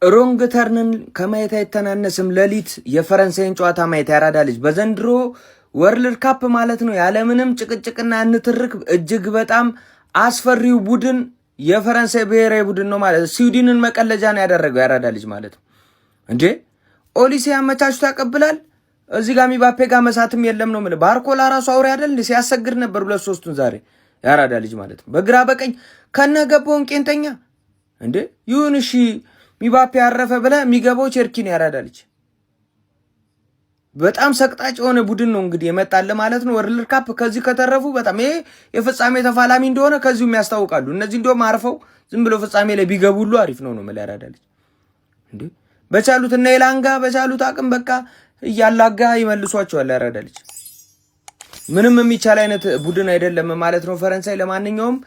ሮንግ ተርንን ከማየት አይተናነስም። ሌሊት የፈረንሳይን ጨዋታ ማየት ያራዳ ልጅ በዘንድሮ ወርልድ ካፕ ማለት ነው ያለምንም ጭቅጭቅና እንትርክ እጅግ በጣም አስፈሪው ቡድን የፈረንሳይ ብሔራዊ ቡድን ነው ማለት ነው። ስዊድንን መቀለጃ ነው ያደረገው ያራዳ ልጅ ማለት ነው እንዴ። ኦሊሴ አመቻችቶ ያቀብላል። እዚህ ጋር ሚባፔ ጋር መሳትም የለም ነው ማለት። ባርኮላ ራሱ አውሬ አይደል ሲያሰግድ ነበር ሁለት ሶስቱን ዛሬ ያራዳ ልጅ ማለት ነው። በግራ በቀኝ ከነገባውን ቄንተኛ እንዴ ይሁን እሺ። ሚባፔ ያረፈ ብለ የሚገባው ቸርኪ ነው ያራዳ ልጅ። በጣም ሰቅጣጭ የሆነ ቡድን ነው እንግዲህ የመጣለ ማለት ነው ወርልድ ካፕ። ከዚህ ከተረፉ በጣም ይሄ የፍጻሜ ተፋላሚ እንደሆነ ከዚሁም ያስታውቃሉ። እነዚህ እንደውም አርፈው ዝም ብሎ ፍጻሜ ላይ ቢገቡ ሁሉ አሪፍ ነው ማለት ያራዳ ልጅ እንዴ። በቻሉት እና የላንጋ በቻሉት አቅም በቃ እያላጋ ይመልሷቸዋል ያራዳ ልጅ። ምንም የሚቻል አይነት ቡድን አይደለም ማለት ነው ፈረንሳይ። ለማንኛውም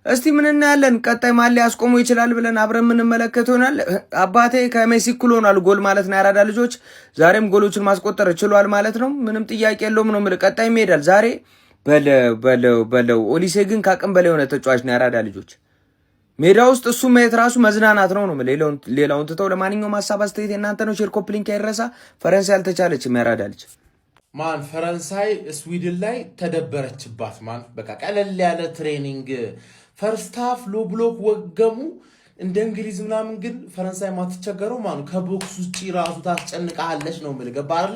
እስቲ ምን እናያለን ቀጣይ ማን ሊያስቆሙ ይችላል ብለን አብረን የምንመለከት ይሆናል። አባቴ ከሜሲ እኩል ሆኗል ጎል ማለት ነው ያራዳ ልጆች። ዛሬም ጎሎችን ማስቆጠር ችሏል ማለት ነው። ምንም ጥያቄ የለውም ነው ማለት። ቀጣይ ይሄዳል ዛሬ በለው ኦሊሴ ግን ካቅም በላይ የሆነ ተጫዋች ነው ያራዳ ልጆች። ሜዳ ውስጥ እሱ ማየት ራሱ መዝናናት ነው ማለት። ሌላውን ትተው ለማንኛውም ሀሳብ አስተያየት እናንተ ነው። ሼር ኮፕሊንክ አይረሳ። ፈረንሳይ አልተቻለችም ያራዳ ልጅ ማን ፈረንሳይ ስዊድን ላይ ተደበረችባት ማን። በቃ ቀለል ያለ ትሬኒንግ ፈርስት ሃፍ ሎ ብሎክ ወገሙ እንደ እንግሊዝ ምናምን። ግን ፈረንሳይ ማትቸገረው ማኑ ከቦክስ ውጪ ራሱ ታስጨንቃለች ነው ማለት ገባርለ።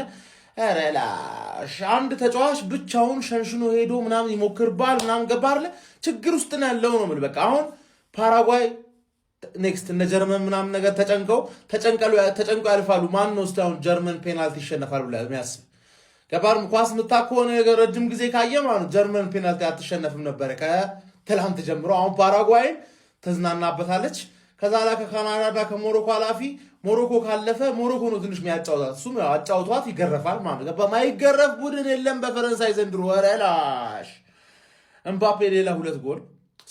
አረላሽ አንድ ተጫዋች ብቻውን ሸንሽኖ ሄዶ ምናምን ይሞክርባል ምናምን ገባርለ። ችግር ውስጥ ነው ያለው ነው ማለት። በቃ አሁን ፓራጓይ ኔክስት እነ ጀርመን ምናምን ነገር ተጨንቀው ያልፋሉ። ማን ነው እስካሁን ጀርመን ፔናልቲ ይሸነፋል ብለ የሚያስብ ገባርም? ኳስ ምታከሆነ ነገር ረጅም ጊዜ ካየ ማለት ጀርመን ፔናልቲ አትሸነፍም ነበር ከትላንት ጀምሮ። አሁን ፓራጓይን ተዝናናበታለች። ከዛ ላይ ከካናዳ ከሞሮኮ አላፊ ሞሮኮ ካለፈ ሞሮኮ ነው ትንሽ የሚያጫውታት። እሱም አጫውቷት ይገረፋል ማለት ገባ። ማይገረፍ ቡድን የለም በፈረንሳይ ዘንድሮ። ወረላሽ እምባፔ ሌላ 2 ጎል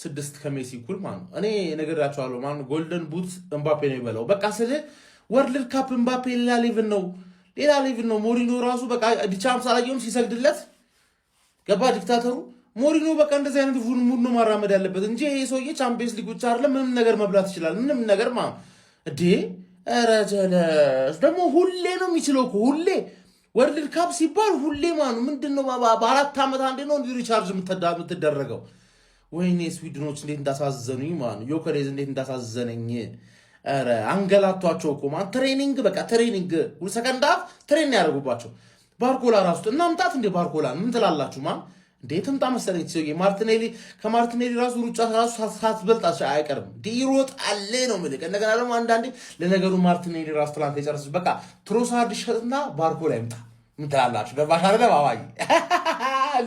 6 ከሜሲ እኩል ማለት እኔ ነገራቸዋለሁ ማለት ጎልደን ቡት እምባፔ ነው ይበላው። በቃ ስለ ወርልድ ካፕ እምባፔ ሌላ ሌቭል ነው። ሞሪኖ ራሱ በቃ ዲቻምስ አላየውም ሲሰግድለት ገባ ዲክታተሩ ሞሪኖ። በቃ እንደዚህ አይነት ሙድ ነው ማራመድ ያለበት እንጂ ይሄ ሰውዬ ቻምፒየንስ ሊግ ብቻ አይደለም ምንም ነገር መብላት ይችላል። ምንም ነገር ማለት እንዴ ረጀለስ ደግሞ ሁሌ ነው የሚችለው እኮ ሁሌ ወርልድ ካፕ ሲባል ሁሌ ማለት ምንድነው በ4 ዓመት አንዴ ነው ሪቻርጅ የምትደረገው። ወይኔ ስዊድኖች እንዴት እንዳሳዘኑኝ ማለት ዮከሬዝ እንዴት እንዳሳዘነኝ። አረ አንገላቷቸው እኮ ማለት ትሬኒንግ በቃ ትሬኒንግ ሰከንድ ሃፍ ትሬኒንግ ያደርጉባቸው። ባርኮላ ራሱ እናምጣት እንደ ባርኮላ ምን ትላላችሁ ማለት እንዴት ምጣ መሰለኝ ሲሆን ማርቲኔሊ ከማርቲኔሊ ራሱ ሩጫ ራሱ ሳትበልጥ አይቀርም ዲሮጥ አለ ነው ማለት። እንደገና ደግሞ አንዳንዴ ለነገሩ ማርቲኔሊ ራሱ ትላንት የጨረሰች በቃ ትሮሳርድ ሸጥና ባርኮላ ይምጣ ምን ትላላችሁ? ገባሽ አይደል ባባይ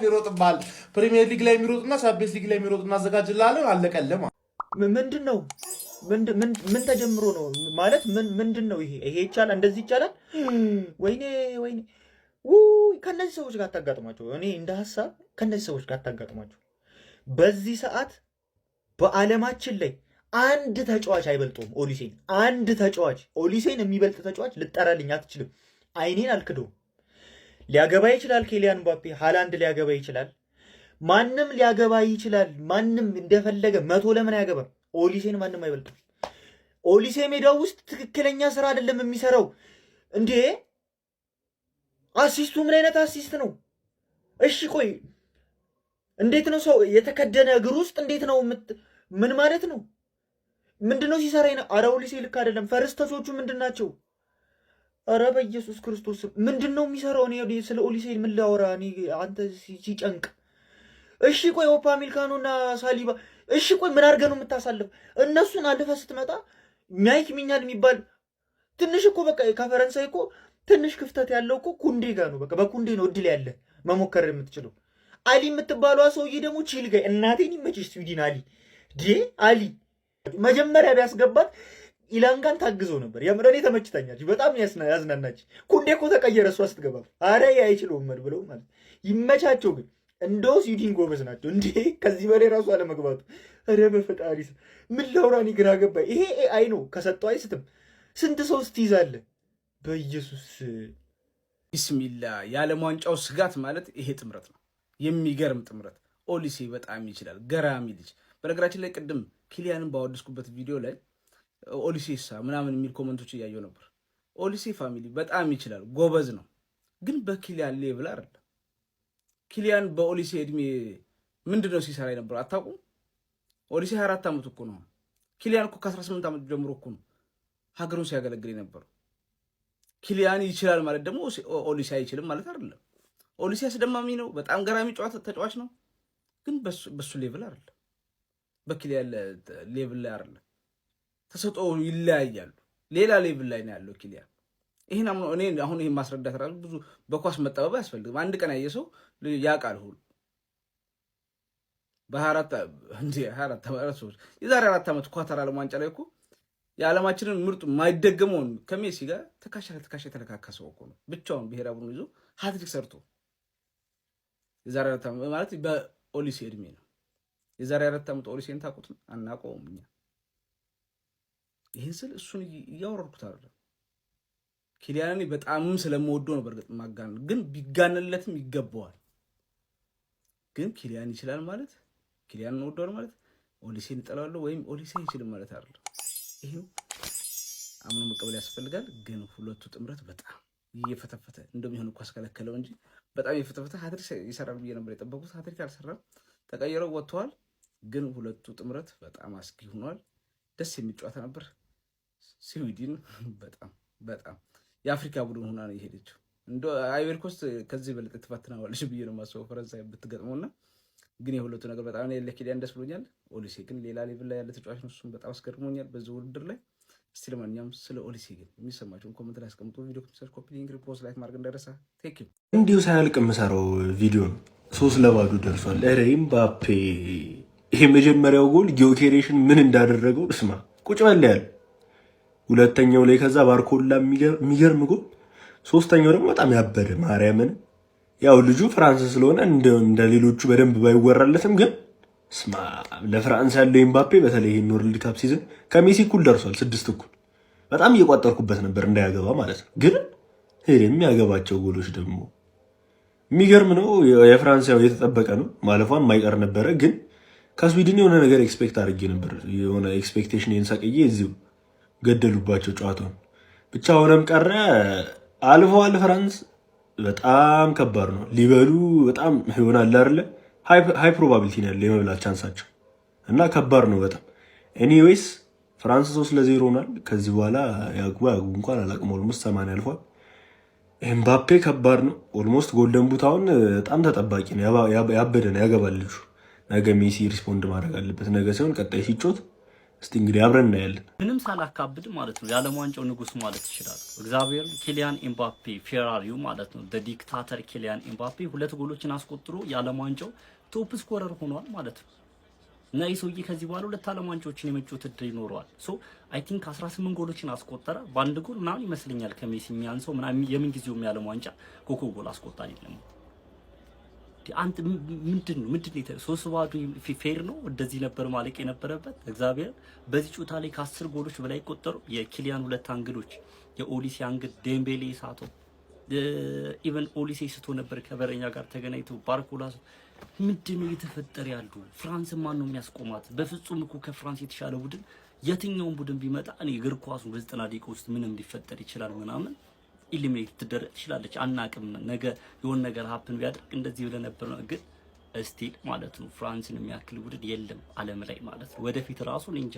ሊሮጥባል ፕሪሚየር ሊግ ላይ የሚሮጥና ቻምፒየንስ ሊግ ላይ የሚሮጥና አዘጋጅላለን አለቀለም። ምንድነው ምን ተጀምሮ ነው ማለት ምንድነው ይሄ ይቻላል እንደዚህ ይቻላል? ወይኔ ከነዚህ ሰዎች ጋር ታጋጥማቸው። እኔ እንደ ሐሳብ ከነዚህ ሰዎች ጋር ታጋጥማቸው። በዚህ ሰዓት በዓለማችን ላይ አንድ ተጫዋች አይበልጡም ኦሊሴን። አንድ ተጫዋች ኦሊሴን የሚበልጥ ተጫዋች ልጠራልኝ አትችልም። አይኔን አልክደውም። ሊያገባ ይችላል ኬሊያን ምባፔ፣ ሃላንድ ሊያገባ ይችላል፣ ማንም ሊያገባ ይችላል። ማንም እንደፈለገ 100 ለምን ያገባ? ኦሊሴን ማንም አይበልጥም። ኦሊሴ ሜዳው ውስጥ ትክክለኛ ስራ አይደለም የሚሰራው እንዴ። አሲስቱ ምን አይነት አሲስት ነው? እሺ ቆይ እንዴት ነው ሰው የተከደነ እግር ውስጥ እንዴት ነው ምን ማለት ነው? ምንድነው ሲሰራ? አረ ኦሊሴ ልክ አይደለም። ፈረስተቾቹ ምንድናቸው? አረ በኢየሱስ ክርስቶስ ምንድነው የሚሰራው? እኔ ስለ ኦሊሴ ምን ላወራ? እኔ አንተ ሲጨንቅ። እሺ ቆይ ኦፓሜካኖና ሳሊባ እሺ ቆይ ምን አድርገህ ነው የምታሳልፍ? እነሱን አልፈህ ስትመጣ ማይክ ሚኛል የሚባል ትንሽ እኮ በቃ ከፈረንሳይ እኮ ትንሽ ክፍተት ያለው እኮ ኩንዴ ጋር ነው። በቃ በኩንዴ ነው እድል ያለ መሞከር የምትችለው። አሊ የምትባለው ሰውዬ ደግሞ ቺል ጋር እናቴን ይመችሽ ስዊድን አሊ መጀመሪያ ቢያስገባት ኢላንጋን ታግዘው ነበር። የምረኔ ተመችታኛች በጣም ያዝናናች። ኩንዴ እኮ ተቀየረ እሷ ስትገባ። አረ አይችለውም ብለው ማለት ይመቻቸው። ግን እንደው ስዊድን ጎበዝ ናቸው እንዴ ከዚህ በላይ ራሱ አለመግባቱ። አረ በፈጣሪ ምን ላውራኒ ግራ ገባ። ይሄ ኤአይ ነው ከሰጠው አይስትም። ስንት ሰው ስትይዛለ በኢየሱስ ቢስሚላ። የዓለም ዋንጫው ስጋት ማለት ይሄ ጥምረት ነው። የሚገርም ጥምረት። ኦሊሴ በጣም ይችላል። ገራሚ ልጅ። በነገራችን ላይ ቅድም ኪሊያንን ባወደስኩበት ቪዲዮ ላይ ኦሊሴሳ ምናምን የሚል ኮመንቶች እያየሁ ነበር። ኦሊሴ ፋሚሊ በጣም ይችላል፣ ጎበዝ ነው፣ ግን በኪሊያን ሌቭል አይደለም። ኪሊያን በኦሊሴ እድሜ ምንድነው ሲሰራ የነበረው አታውቁም? ኦሊሴ 24 ዓመት እኮ ነው። ኪሊያን እኮ ከ18 ዓመት ጀምሮ እኮ ነው ሀገሩን ሲያገለግል የነበረው። ኪሊያን ይችላል ማለት ደግሞ ኦሊሴ አይችልም ማለት አይደለም። ኦሊሴ አስደማሚ ነው፣ በጣም ገራሚ ተጫዋች ነው፣ ግን በሱ ሌቭል አይደለም፣ በኪሊያን ሌቭል ላይ አይደለም። ተሰጥኦ ይለያያሉ። ሌላ ሌቭል ላይ ነው ያለው ኪሊያን። ይሄን እኔ አሁን ይሄን ማስረዳት ራሱ ብዙ በኳስ መጠበብ አያስፈልግም። አንድ ቀን ያየ ሰው ያውቃል ሁሉ የዛሬ 4 ዓመት ኳታር ዓለም ዋንጫ ላይ እኮ የዓለማችንን ምርጡ የማይደገመውን ከሜሲ ጋር ተካሻ የተለካከሰው እኮ ነው ብቻውን ብሔራዊ ቡድን ይዞ ሃትሪክ ሰርቶ። የዛሬ 4 ዓመት ማለት በኦሊሴ እድሜ ነው። የዛሬ 4 ዓመት ኦሊሴን ታውቁት? አናውቀውም እኛ። ይህን ስል እሱን እያወረድኩት አይደለም። ኪሊያንን በጣም ስለምወደው ነው። በእርግጥ ማጋነን ግን ቢጋነንለትም ይገባዋል። ግን ኪሊያን ይችላል ማለት ኪሊያንን ወደዋል ማለት ኦሊሴን እጠላለሁ ወይም ኦሊሴ አይችልም ማለት አይደለም። ይሄው አምኖ መቀበል ያስፈልጋል። ግን ሁለቱ ጥምረት በጣም እየፈተፈተ እንደሚሆን እኮ አስከለከለው እንጂ በጣም እየፈተፈተ ሃትሪክ ይሰራል ብዬ ነበር የጠበቁት። ሃትሪክ አልሰራም፣ ተቀይረው ወጥተዋል። ግን ሁለቱ ጥምረት በጣም አስጊ ሆኗል። ደስ የሚል ጨዋታ ነበር። ስዊድን በጣም የአፍሪካ ቡድን ሆና ነው የሄደችው። እንደ አይቨሪ ኮስት ከዚህ በለጠ ትፈትናለች ብዬ ነው የማስበው ፈረንሳይ ብትገጥመውና። ግን የሁለቱ ነገር በጣም ነው ለኪሊያን ደስ ብሎኛል። ኦሊሴ ግን ሌላ ሌቭል ላይ ያለ ተጫዋች ነው። እሱም በጣም አስገርሞኛል በዚህ ውድድር ላይ። እስቲ ለማንኛውም ስለ ኦሊሴ ግን የሚሰማችሁን ኮሜንት ላይ አስቀምጡ። ቪዲዮ ኮሜንት፣ ኮፒ ሊንክ፣ ሪፖስት፣ ላይክ ማድረግ እንዳይረሳ። ቴንክ ዩ። እንዲሁ ሳያልቅ የምሰራው ቪዲዮ ነው። 3-2 ደርሷል። ኧረ ኤምባፔ ይሄ መጀመሪያው ጎል ጊዮኬሬሽን ምን እንዳደረገው እስማ ቁጭ በል ያለ። ሁለተኛው ላይ ከዛ ባርኮላ የሚገርም ጎል። ሶስተኛው ደግሞ በጣም ያበደ ማርያምን። ያው ልጁ ፍራንስ ስለሆነ እንደ ሌሎቹ በደንብ ባይወራለትም ግን ስማ ለፍራንስ ያለው ኤምባፔ በተለይ ይሄን ወርልድ ካፕ ሲዝን ከሜሲ እኩል ደርሷል። 6 እኩል በጣም እየቋጠርኩበት ነበር እንዳያገባ ማለት ነው። ግን የሚያገባቸው ጎሎች ደግሞ የሚገርም ነው። የፍራንስ ያው የተጠበቀ ነው ማለፏን ማይቀር ነበረ። ግን ከስዊድን የሆነ ነገር ኤክስፔክት አድርጌ ነበር። የሆነ ኤክስፔክቴሽን የንሳቀዬ እዚሁ ገደሉባቸው ጨዋታውን። ብቻ ሆነም ቀረ አልፈዋል። ፍራንስ በጣም ከባድ ነው ሊበሉ በጣም ይሆናል አይደለ? ሃይ ፕሮባቢሊቲ ነው ያለው የመብላት ቻንሳቸው እና ከባድ ነው በጣም። ኤኒዌይስ ፍራንስ 3-0 ሆኗል። ከዚህ በኋላ ያግቡ እንኳን አላቅም። ኦልሞስት 80 አልፏል። ኤምባፔ ከባድ ነው። ኦልሞስት ጎልደን ቡታውን በጣም ተጠባቂ ነው። ያበደ ነው ያገባል ልጁ። ነገ ሜሲ ሪስፖንድ ማድረግ አለበት። ነገ ሲሆን ቀጣይ ሲጮት እስቲ እንግዲህ አብረን እናያለን። ምንም ሳላካብድ ማለት ነው የዓለም ዋንጫው ንጉስ ማለት ይችላል። እግዚአብሔር ኪሊያን ኤምባፔ ፌራሪው ማለት ነው ዲክታተር ኪሊያን ኤምባፔ 2 ጎሎችን አስቆጥሮ የዓለም ዋንጫው ቶፕ ስኮረር ሆኗል ማለት ነው። እና ይህ ሰውዬ ከዚህ በኋላ 2 ዓለም ዋንጫዎችን የመጫወት እድል ይኖረዋል። ሶ አይ ቲንክ 18 ጎሎችን አስቆጠረ በአንድ ጎል ምናምን ይመስለኛል ከሜሲ የሚያንሰው ምናምን የምን ጊዜው የዓለም ዋንጫ ኮከብ ጎል አስቆጣሪ አይደለም። አንተ ምንድነው 3-2 ፌር ነው እንደዚህ ነበር ማለቅ የነበረበት። እግዚአብሔር በዚህ ጨዋታ ላይ ከ10 ጎሎች በላይ ቆጠሩ። የኪሊያን 2 አንግሎች፣ የኦሊሴ አንግል፣ ዴምቤሌ ሳቶ ኢቨን ኦሊሴ ስቶ ነበር ከበረኛ ጋር ተገናኝቶ ባርኮላ። ምንድነው እየተፈጠረ ያሉ? ፍራንስ ማን ነው የሚያስቆማት? በፍጹም እኮ ከፍራንስ የተሻለ ቡድን የትኛውን ቡድን ቢመጣ እኔ እግር ኳሱ በ90 ደቂቃ ውስጥ ምንም ሊፈጠር ይችላል ምናምን ኢሊሚኔት ትደረግ ትችላለች። አናቅም ነገ የሆነ ነገር ሀፕን ቢያደርግ እንደዚህ ብለ ነበር ነው። ግን ስቲል ማለት ነው ፍራንስን የሚያክል ቡድን የለም ዓለም ላይ ማለት ነው። ወደፊት ራሱ እንጃ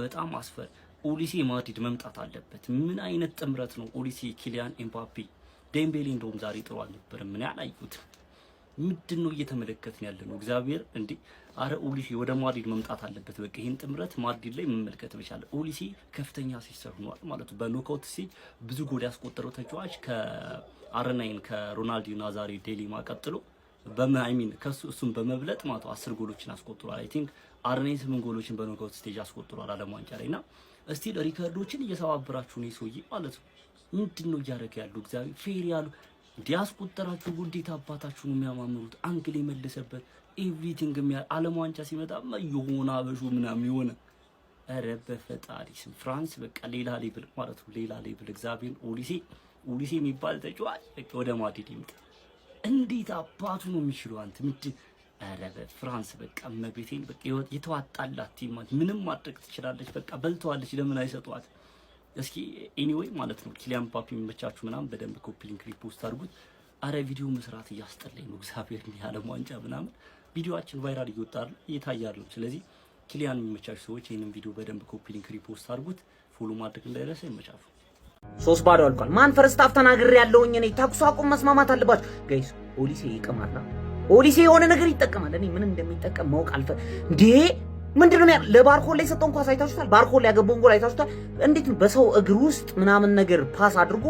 በጣም አስፈሪ። ኦሊሴ ማድሪድ መምጣት አለበት። ምን አይነት ጥምረት ነው ኦሊሴ፣ ኪሊያን ኤምባፔ፣ ዴምቤሌ እንደውም ዛሬ ጥሩ አልነበረም። ምን ያላዩት ምንድነው እየተመለከትን ያለ ነው? እግዚአብሔር እንዴ! አረ ኦሊሴ ወደ ማድሪድ መምጣት አለበት። በቃ ይሄን ጥምረት ማድሪድ ላይ መመልከት ብቻለ። ኦሊሴ ከፍተኛ ሲሰር ሆኗል ማለት ነው። በኖካውት ሲል ብዙ ጎል ያስቆጠረው ተጫዋች ከአርናይን ከሮናልዲዮ ናዛሪ ዴሊማ ቀጥሎ በማይሚን እሱን በመብለጥ ማለት 10 ጎሎችን አስቆጥሯል። አይ ቲንክ አርናይን 8 ጎሎችን በኖካውት ስቴጅ አስቆጥሯል ዓለም ዋንጫ ላይና እስቲ ሪከርዶችን እየሰባበራችሁ ነው ሰውዬ ማለት ነው። ምንድነው እያደረገ ያለው? እግዚአብሔር ፌር ያሉ ዲያስቆጠራችሁ ጉዴታ አባታችሁ ነው የሚያማምሩት። አንግል የመለሰበት ኤቭሪቲንግ ዓለም ዋንጫ ሲመጣ የሆነ አበሹ ምናምን የሆነ ኧረ በፈጣሪ ስም ፍራንስ በቃ ሌላ ሌብል ማለት ነው። ሌላ ሌብል እግዚአብሔር ኦሊሴ የሚባል ተጫዋች በቃ ወደ ማድሪድ ይምጣ። እንዴት አባቱ ነው የሚችለው? አንተ አረ ፍራንስ በቃ መቤቴን በቃ የተዋጣላት ቲም ምንም ማድረግ ትችላለች። በቃ በልተዋለች። ለምን አይሰጧት? እስኪ ኤኒዌይ ማለት ነው ኪሊያን ምባፔ የሚመቻችሁ ምናምን በደንብ ኮፒ ሊንክ ሪፖስት አድርጉት። አረ ቪዲዮ መስራት እያስጠላኝ ነው እግዚአብሔር የዓለም ዋንጫ ምናምን ቪዲዮአችን ቫይራል እየታያል ነው። ስለዚህ ኪሊያን የሚመቻችሁ ሰዎች ይሄንን ቪዲዮ በደንብ ኮፒ ሊንክ ሪፖስት አድርጉት። ፎሎ ማድረግ እንዳይረሳ። ይመቻችሁ። 3-0 አልቋል። ማን ፈርስት ሃፍ ተናግሬ ያለውኝ እኔ ተኩስ አቁም መስማማት አለባችሁ ጋይስ። ኦሊሴ ይቀማላ ኦሊሴ የሆነ ነገር ይጠቀማል። እኔ ምን እንደሚጠቀም ማወቅ አልፈ እንዴ ምንድነው ለባርኮል ላይ ሰጠው እንኳን አይታችሁታል። ባርኮል ላይ ያገባውን ጎል አይታችሁታል። እንዴት ነው በሰው እግር ውስጥ ምናምን ነገር ፓስ አድርጎ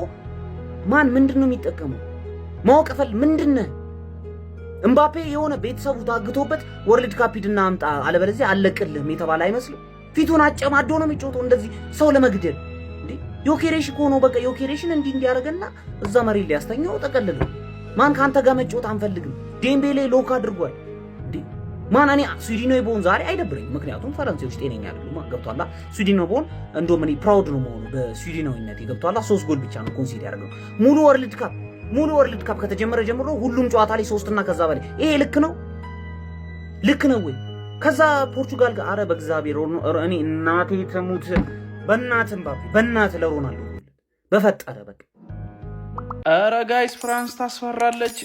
ማን ምንድነው የሚጠቀመው ማወቅ ፈል ምንድነው? እምባፔ የሆነ ቤተሰቡ ታግቶበት ወርልድ ካፕ ሂድና አምጣ አለበለዚያ አለቅልህም የተባለ አይመስልም። ፊቱን አጨማዶ ነው የሚጮተው እንደዚህ ሰው ለመግደል እንዴ። ዮኬሬሽ እኮ ነው በቃ ዮኬሬሽን እንዲያረጋና እዛ መሬት ላይ ያስተኛው ጠቀልለው። ማን ካንተ ጋር መጮት አንፈልግም። ዴምቤሌ ሎክ አድርጓል እንዴ ማን እኔ ስዊድናዊ ቦን ዛሬ አይደብረኝ፣ ምክንያቱም ፈረንሳዮች ጤነኛ አይደሉም። ገብቷላ ስዊድናዊ ቦን እንደውም እኔ ፕራውድ ነው መሆኑ በስዊድናዊነት ገብቷላ። 3 ጎል ብቻ ነው ኮንሲድ ያደረገው ሙሉ ወርልድ ካፕ ከተጀመረ ጀምሮ ሁሉም ጨዋታ ላይ 3 እና ከዛ በላይ። ይሄ ልክ ነው ወይ? ከዛ ፖርቹጋል ጋር አረ በእግዚአብሔር እኔ እናቴ ተሙት በእናት ምባፔ በእናት ለሮናልዶ በፈጠረ በቃ አረ ጋይስ ፍራንስ ታስፈራለች።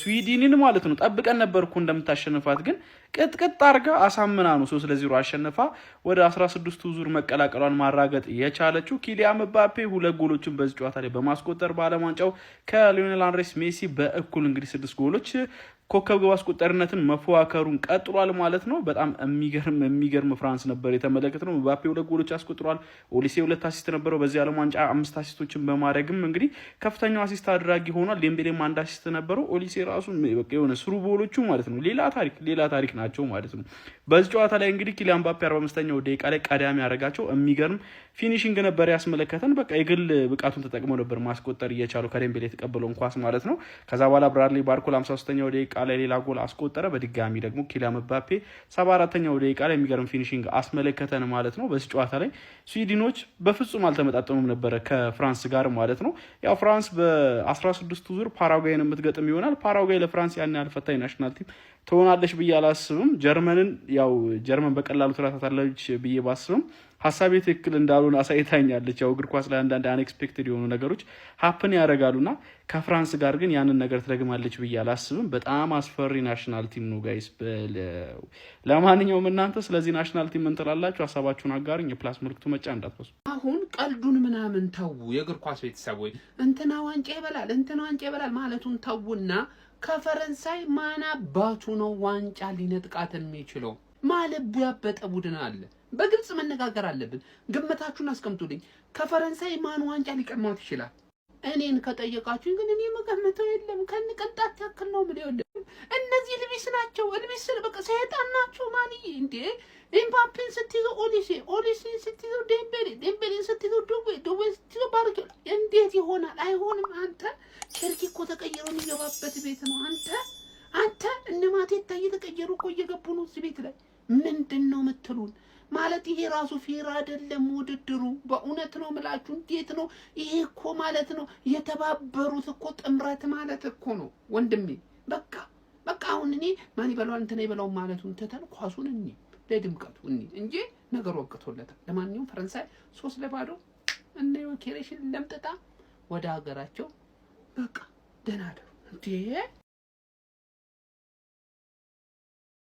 ስዊድንን ማለት ነው ጠብቀን ነበርኩ እንደምታሸንፋት፣ ግን ቅጥቅጥ አርጋ አሳምና ነው 3-0 አሸንፋ ወደ 16ቱ ዙር መቀላቀሏን ማራገጥ የቻለችው። ኪሊያን ምባፔ 2 ጎሎችን በዚህ ጨዋታ ላይ በማስቆጠር በዓለም ዋንጫው ከሊዮኔል አንድሬስ ሜሲ በእኩል እንግዲህ 6 ጎሎች ኮከብ ግብ አስቆጣሪነትን መፎካከሩን ቀጥሏል ማለት ነው። በጣም የሚገርም ፍራንስ ነበር የተመለከተው። ምባፔ 2 ጎሎች አስቆጥሯል። ኦሊሴ 2 አሲስት ነበረው። በዚህ ዓለም ዋንጫ 5 አሲስቶችን በማድረግም እንግዲህ ከፍተኛው አሲስት አድራጊ ሆኗል። ዴምቤሌም 1 አሲስት ነበረው። ኦሊሴ ራሱ በቃ የሆነ ስሩ ቦሎቹ ማለት ነው ሌላ ታሪክ ናቸው ማለት ነው። በዚህ ጨዋታ ላይ እንግዲህ ኪሊያን ምባፔ 45ኛው ደቂቃ ላይ ቀዳሚ ያደረጋቸው የሚገርም ፊኒሺንግ ነበር ያስመለከተን። በቃ የግል ብቃቱን ተጠቅሞ ነበር ማስቆጠር እየቻለው ከዴምቤሌ የተቀበለውን ኳስ ማለት ነው። ከዛ በኋላ ብራድሊ ባርኮል 53ኛው ደቂቃ ላይ ሌላ ጎል አስቆጠረ። በድጋሚ ደግሞ ኪሊያን ምባፔ 74ኛው ደቂቃ ላይ የሚገርም ፊኒሺንግ አስመለከተን ማለት ነው። በዚህ ጨዋታ ላይ ስዊድኖች በፍጹም አልተመጣጠኑም ነበረ ከፍራንስ ጋር ማለት ነው። ያው ፍራንስ በ16ቱ ዙር ፓራጓይን የምትገጥም ይሆናል። ፓራጓይ ለፍራንስ ያን ያህል ፈታኝ ናሽናል ቲም ትሆናለች ብዬ አላስብም። ጀርመን በቀላሉ ትራታታለች ብዬ ባስብም ሀሳቤ ትክክል እንዳልሆነ አሳይታኛለች። ያው እግር ኳስ ላይ አንዳንድ አንኤክስፔክትድ የሆኑ ነገሮች ሀፕን ያደርጋሉና ከፍራንስ ጋር ግን ያንን ነገር ትደግማለች ብዬ አላስብም። በጣም አስፈሪ ናሽናል ቲም ነው ጋይስ። ለማንኛውም እናንተ ስለዚህ ናሽናል ቲም ምን ትላላችሁ? ሀሳባችሁን አጋሩኝ። የፕላስ ምልክቱ መጫ እንዳትረሱ። አሁን ቀልዱን ምናምን ተው። የእግር ኳስ ቤተሰቦች እንትና ዋንጫ ይበላል ማለቱን ተውና ከፈረንሳይ ማን አባቱ ነው ዋንጫ ሊነጥቃት የሚችለው? ማለቡ ያበጠ ቡድን አለ። በግልጽ መነጋገር አለብን። ግምታችሁን አስቀምጡልኝ። ከፈረንሳይ ማን ዋንጫ ሊቀማት ይችላል? እኔን ከጠየቃችሁ ግን እኔ መገመተው የለም። ከንቀጣት ያክል ነው ምን ይወል እነዚህ ልቢስ ናቸው። ልቢስ በቃ ሰይጣን ናቸው። ማንዬ እንዴ ኤምባፔን ስትይዘው ኦሊሴን ስትይዘው ዴምቤሌን ስትይዘው ዱዌ ስትይዘው ባርኮላ እንዴት ይሆናል? አይሆንም። አንተ ቸርኪ እኮ ተቀይሮ የሚገባበት ቤት ነው። አንተ እነ ማቴታ እየተቀየሩ እኮ እየገቡ ነው እዚህ ቤት ላይ። ምንድን ነው የምትሉን? ማለት ይሄ ራሱ ፌር አይደለም ውድድሩ። በእውነት ነው ምላችሁ። እንዴት ነው ይሄ እኮ ማለት ነው የተባበሩት እኮ ጥምረት ማለት እኮ ነው ወንድሜ። በቃ አሁን እኔ ማን ይበላል እንትና ይበላው ማለቱን ተተን ኳሱን ለድምቀቱ እንጂ ነገር ወቅቶለታል። ለማንኛውም ፈረንሳይ 3-0 እና ዮኬሬሽን ለምጥጣ ወደ ሀገራቸው በቃ ደህና ደሩ እንዴ